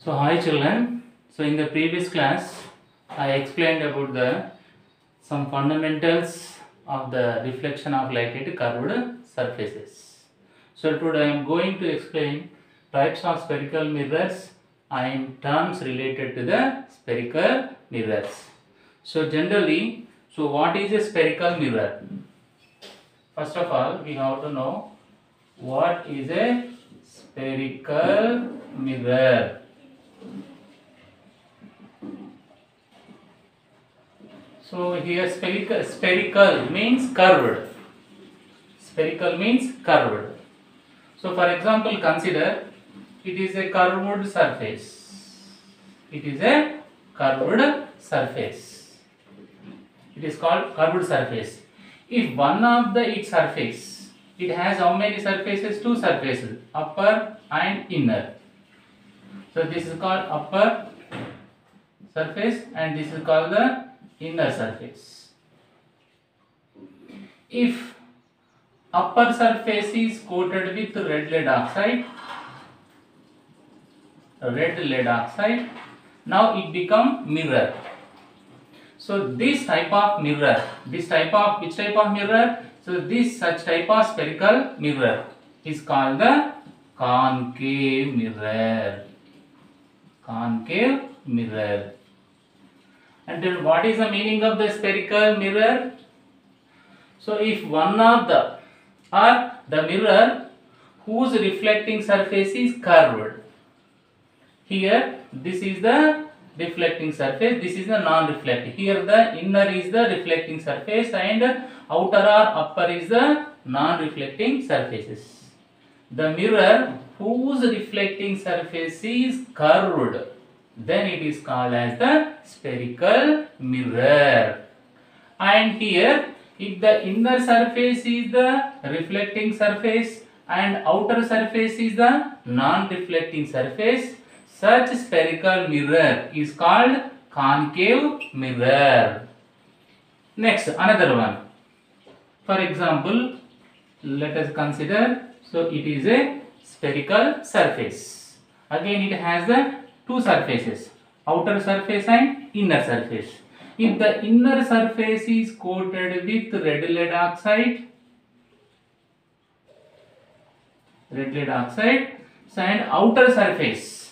So hi children. So in the previous class I explained about the some fundamentals of the reflection of light at curved surfaces. So today I am going to explain types of spherical mirrors and terms related to the spherical mirrors. So generally, what is a spherical mirror? First of all, we have to know what is a spherical mirror. So here spherical means curved. Spherical means curved. So for example, consider it is a curved surface. It is a curved surface. It is called curved surface. If one of its surface, it has how many surfaces? Two surfaces, upper and inner. So this is called upper surface and this is called the inner surface. If upper surface is coated with red lead oxide, now it become mirror. So this type of mirror, which type of mirror? So this such type of spherical mirror is called the concave mirror. Concave mirror. And then what is the meaning of the spherical mirror? So if one of the mirror whose reflecting surface is curved. Here this is the reflecting surface, this is the non-reflecting. Here the inner is the reflecting surface and outer or upper is the non-reflecting surfaces. The mirror whose reflecting surface is curved, then it is called as the spherical mirror. And here if the inner surface is the reflecting surface and outer surface is the non-reflecting surface, such spherical mirror is called concave mirror. Next, another one. For example, let us consider, so it is a spherical surface. Again it has the two surfaces, outer surface and inner surface. If the inner surface is coated with red lead oxide, and outer surface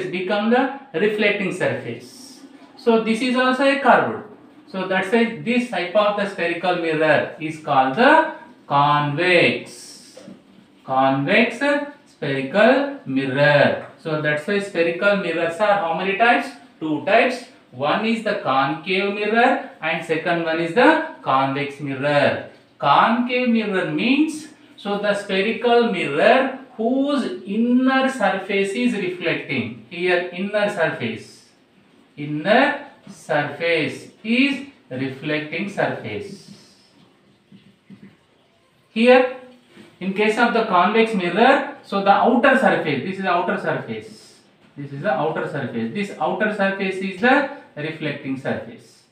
become the reflecting surface. So this is also a curved. So that's why this type of the spherical mirror is called the convex spherical mirror. So that's why spherical mirrors are how many types? Two types. One is the concave mirror and second one is the convex mirror. Concave mirror means, so the spherical mirror whose inner surface is reflecting. Here inner surface is reflecting surface. Here in case of the convex mirror, so the outer surface, this is the outer surface. This outer surface is the reflecting surface.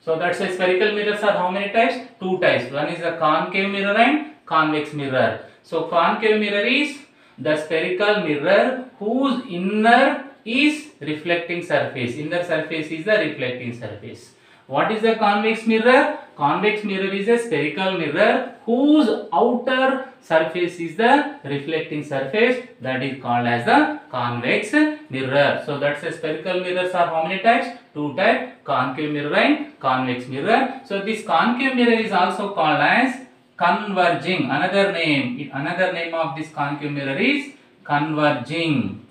So that's why spherical mirrors are how many types? Two types. One is the concave mirror and convex mirror. So concave mirror is the spherical mirror whose inner is reflecting surface. Inner surface is the reflecting surface. What is the convex mirror? Convex mirror is a spherical mirror whose outer surface is the reflecting surface, that is called as the convex mirror. So that's a spherical mirrors are how many types? Two types, concave mirror and convex mirror. So this concave mirror is also called as converging. Another name of this concave mirror is converging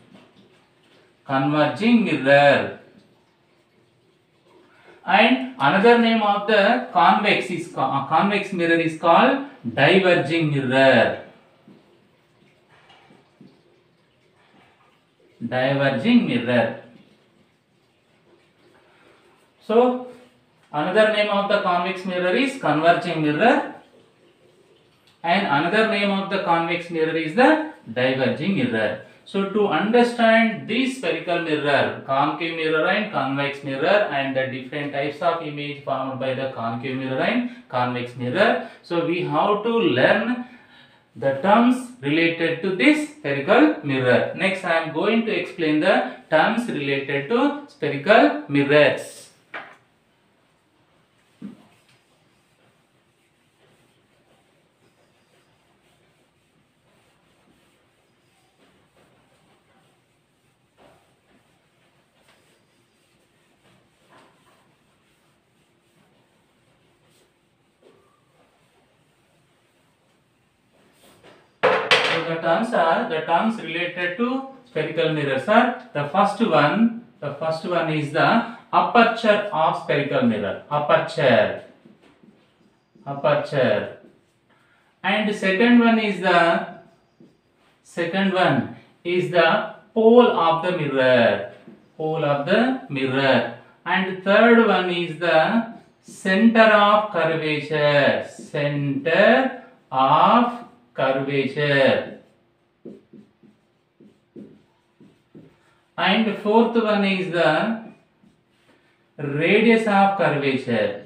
mirror. And another name of the convex mirror is called diverging mirror. So another name of the convex mirror is converging mirror and another name of the convex mirror is the diverging mirror. So to understand this spherical mirror, concave mirror and convex mirror and the different types of image formed by the concave mirror and convex mirror, so we have to learn the terms related to this spherical mirror. Next, I am going to explain the terms related to spherical mirrors. So the terms are the terms related to spherical mirrors are the first one. The first one is the aperture of spherical mirror. Aperture. And the second one is the pole of the mirror. And the third one is the center of curvature. And the fourth one is the radius of curvature.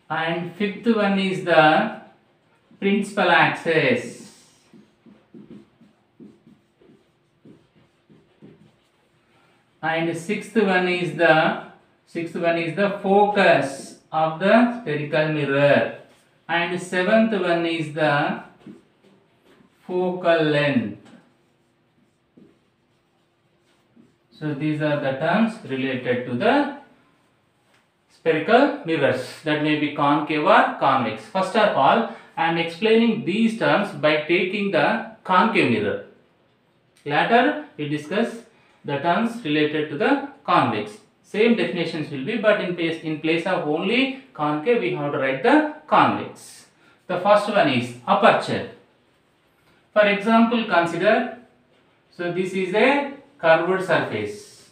And fifth one is the principal axis. And sixth one is the focus of the spherical mirror. And seventh one is the focal length. So these are the terms related to the spherical mirrors, that may be concave or convex. First of all, I am explaining these terms by taking the concave mirror. Later we discuss the terms related to the convex. Same definitions will be, but in place of only concave we have to write the convex. The first one is aperture. For example, consider, so this is a curved surface.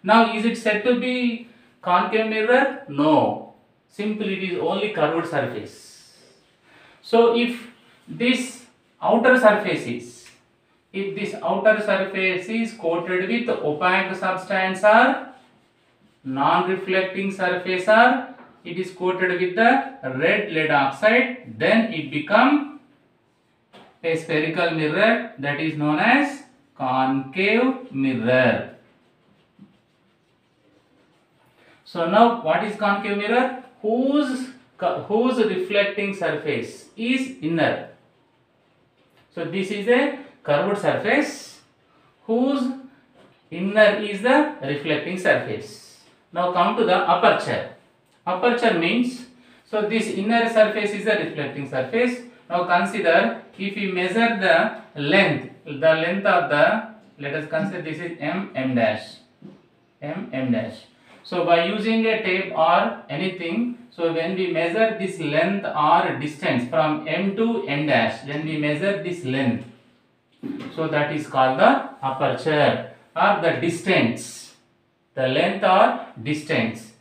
Now is it said to be concave mirror? No. Simply it is only curved surface. So if this outer surface is coated with opaque substance or non-reflecting surface, or it is coated with the red lead oxide, then it becomes a spherical mirror, that is known as concave mirror. So now what is concave mirror? Whose reflecting surface is inner. So this is a curved surface whose inner is the reflecting surface. Now come to the aperture. Aperture means, so this inner surface is the reflecting surface. Now consider, if we measure the length of the, let us consider this is mm dash. So by using a tape or anything, so when we measure this length or distance from m to m dash, when we measure this length, so that is called the aperture, or the distance, the length or distance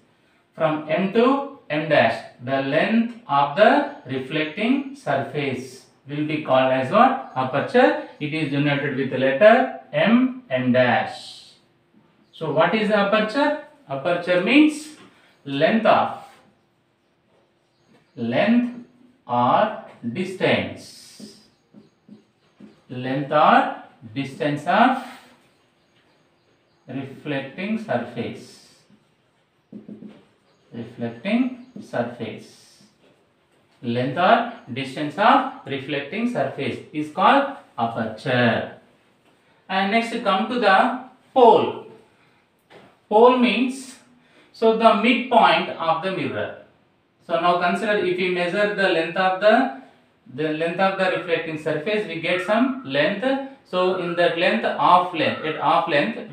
from m to m dash, the length of the reflecting surface will be called as what? Aperture. It is denoted with the letter m dash. So what is the aperture? Aperture means length or distance of reflecting surface. Length or distance of reflecting surface is called aperture. And next come to the pole. Pole means, so the midpoint of the mirror. So now consider, if we measure the length of the reflecting surface, we get some length. So in that off length,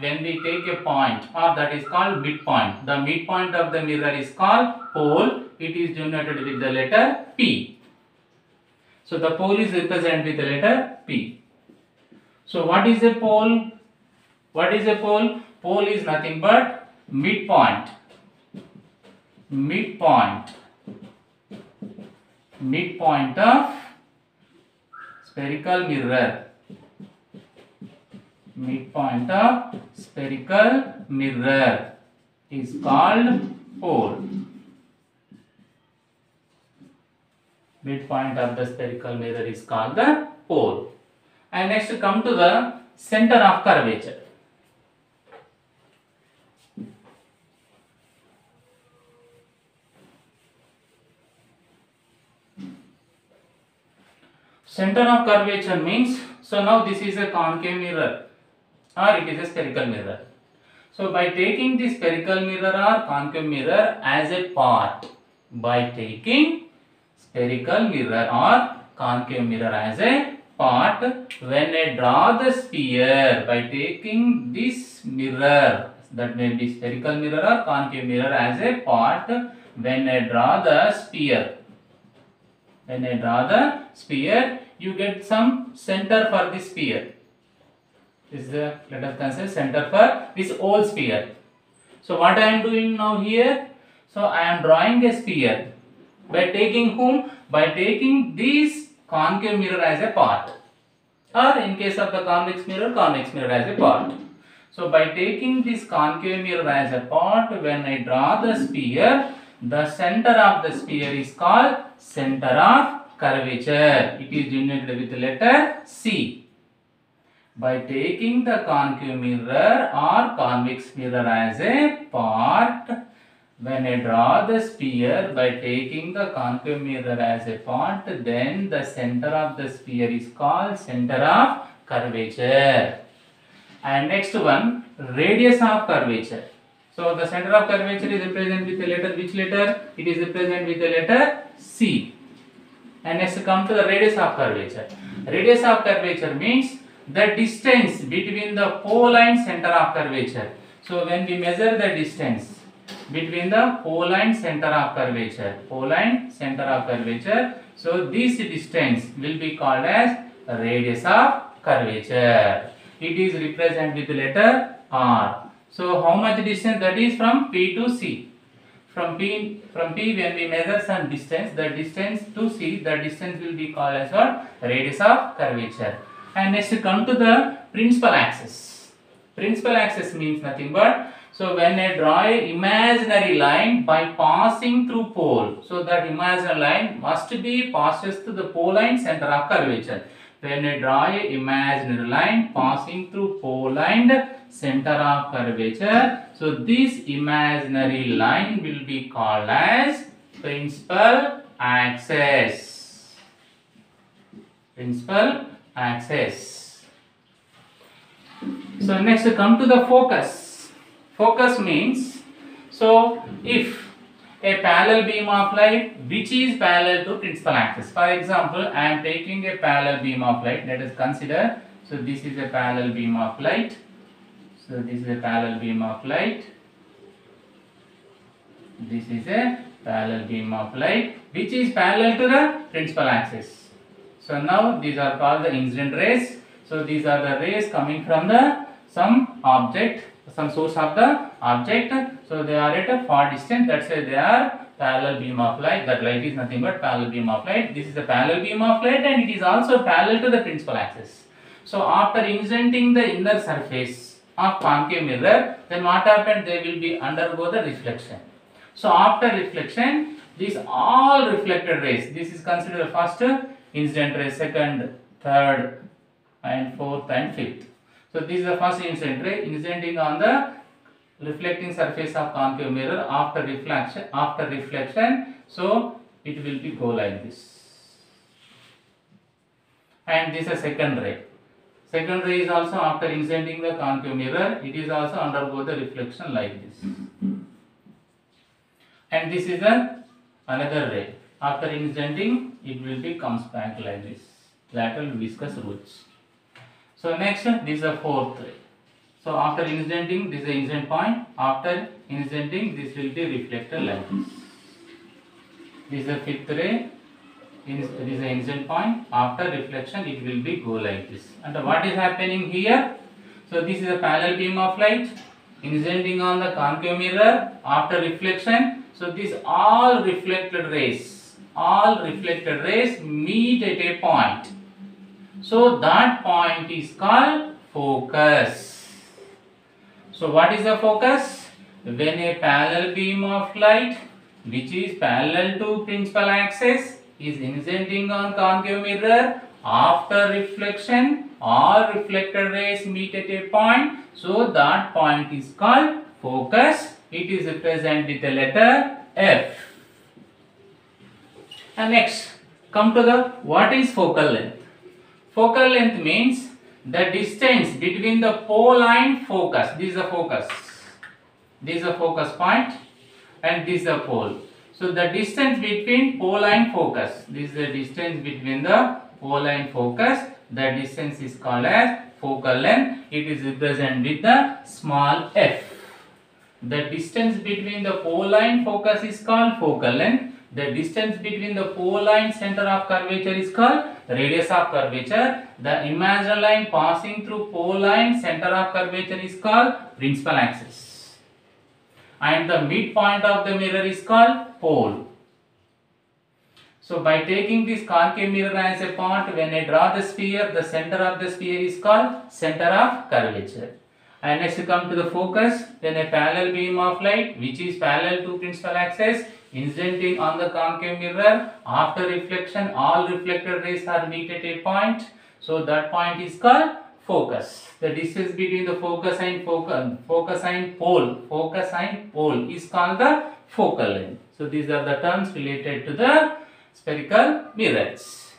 when we take a point, or that is called midpoint. The midpoint of the mirror is called pole. It is denoted with the letter P. So the pole is represented with the letter P. So what is a pole? Pole is nothing but midpoint of spherical mirror. Midpoint of spherical mirror is called pole. Midpoint of the spherical mirror is called the pole. And next come to the center of curvature. Center of curvature means, so now this is a concave mirror or it is a spherical mirror. So by taking the spherical mirror or concave mirror as a part, by taking spherical mirror or concave mirror as a part, when I draw the sphere, by taking this mirror, that may be spherical mirror or concave mirror as a part, when I draw the sphere, you get some center for this sphere. This is the, let us consider center for this whole sphere. So what I am doing now here? So I am drawing a sphere by taking whom? By taking this concave mirror as a part, or in case of the convex mirror as a part. So by taking this concave mirror as a part, when I draw the sphere, the center of the sphere is called center of curvature. It is denoted with the letter C. By taking the concave mirror or convex mirror as a part, when I draw the sphere by taking the concave mirror as a part, then the center of the sphere is called center of curvature. And next one, radius of curvature. So the center of curvature is represented with the letter, which letter? It is represented with the letter C. And next come to the radius of curvature. Radius of curvature means the distance between the pole and center of curvature. So when we measure the distance between the pole and center of curvature, so this distance will be called as radius of curvature. It is represented with the letter R. So how much distance that is from P to C? From P when we measure some distance, the distance to C, the distance will be called as what? Radius of curvature. And next come to the principal axis. Principal axis means nothing but, so when I draw an imaginary line by passing through pole, so that imaginary line must be passes through the pole and center of curvature. When I draw an imaginary line passing through pole and center of curvature, so this imaginary line will be called as principal axis. Principal axis. So next come to the focus. Focus means, so if a parallel beam of light which is parallel to principal axis. For example, I am taking a parallel beam of light. Let us consider. So this is a parallel beam of light. So this is a parallel beam of light. This is a parallel beam of light which is parallel to the principal axis. So now these are called the incident rays. So these are the rays coming from the some object, some source of the object. So they are at a far distance. That's why they are parallel beam of light. That light is nothing but parallel beam of light. This is a parallel beam of light and it is also parallel to the principal axis. So after incidenting the inner surface of concave mirror, then what happened? They will be undergo the reflection. So after reflection, these all reflected rays, this is considered first incident ray, second, third and fourth and fifth. So this is the first incident ray incidenting on the reflecting surface of concave mirror. After reflection, so it will be go like this. And this is a second ray. Second ray is also after incidenting the concave mirror, it is also undergo the reflection like this. And this is another ray. After incidenting, it will be comes back like this. Lateral viscous roots. So next, this is the fourth ray. So after incidenting, this is the incident point. After incidenting, this will be reflected like this. This is the fifth ray. This is the incident point. After reflection, it will be go like this. And what is happening here? So this is a parallel beam of light incidenting on the concave mirror. After reflection, so these all reflected rays meet at a point. So that point is called focus. So what is the focus? when a parallel beam of light which is parallel to principal axis is incident on concave mirror, after reflection all reflected rays meet at a point, so that point is called focus. It is represented with the letter F. And next, come to the what is focal length. Focal length means the distance between the pole and focus. This is the focus. This is the focus point and this is the pole. So the distance between pole and focus. This is the distance between the pole and focus. The distance is called as focal length. It is represented with the small f. The distance between the pole and focus is called focal length. The distance between the pole and center of curvature is called radius of curvature. The imaginary line passing through pole and center of curvature is called principal axis. And the midpoint of the mirror is called pole. So by taking this concave mirror as a part, when I draw the sphere, the center of the sphere is called center of curvature. And next we come to the focus. When a parallel beam of light which is parallel to principal axis incidenting on the concave mirror, after reflection all reflected rays are meet at a point, so that point is called focus. The distance between the focus and pole is called the focal length. So these are the terms related to the spherical mirrors.